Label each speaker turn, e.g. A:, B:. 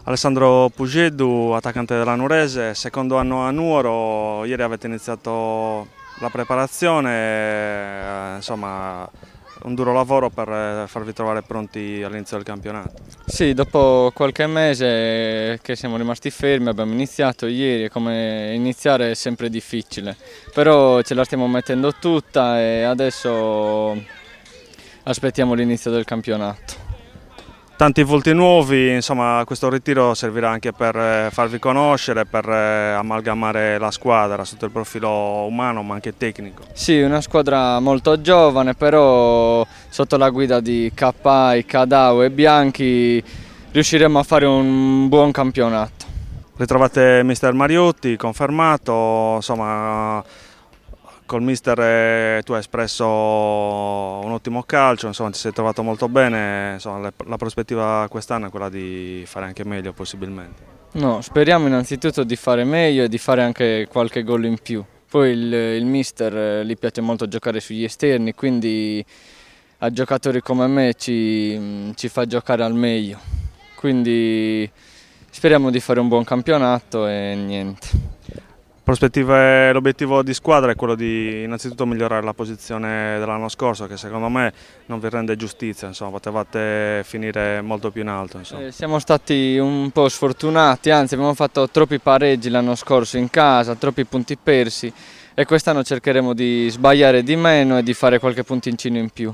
A: Alessandro Pugeddu, attaccante della Nurese, secondo anno a Nuoro. Ieri avete iniziato la preparazione, insomma un duro lavoro per farvi trovare pronti all'inizio del campionato.
B: Sì, dopo qualche mese che siamo rimasti fermi abbiamo iniziato ieri e come iniziare è sempre difficile, però ce la stiamo mettendo tutta e adesso aspettiamo l'inizio del campionato.
A: Tanti volti nuovi, insomma questo ritiro servirà anche per farvi conoscere, per amalgamare la squadra sotto il profilo umano ma anche tecnico.
B: Sì, una squadra molto giovane, però sotto la guida di Capai, Cadao e Bianchi riusciremo a fare un buon campionato.
A: Ritrovate mister Mariotti, confermato, insomma col mister tu hai espresso un ottimo calcio, insomma ti sei trovato molto bene, insomma, la prospettiva quest'anno è quella di fare anche meglio possibilmente.
B: No, speriamo innanzitutto di fare meglio e di fare anche qualche gol in più. Poi il mister gli piace molto giocare sugli esterni, quindi a giocatori come me ci fa giocare al meglio. Quindi speriamo di fare un buon campionato e niente.
A: Prospettive, l'obiettivo di squadra è quello di innanzitutto migliorare la posizione dell'anno scorso, che secondo me non vi rende giustizia, insomma, potevate finire molto più in alto.
B: Siamo stati un po' sfortunati, anzi abbiamo fatto troppi pareggi l'anno scorso in casa, troppi punti persi e quest'anno cercheremo di sbagliare di meno e di fare qualche punticino in più.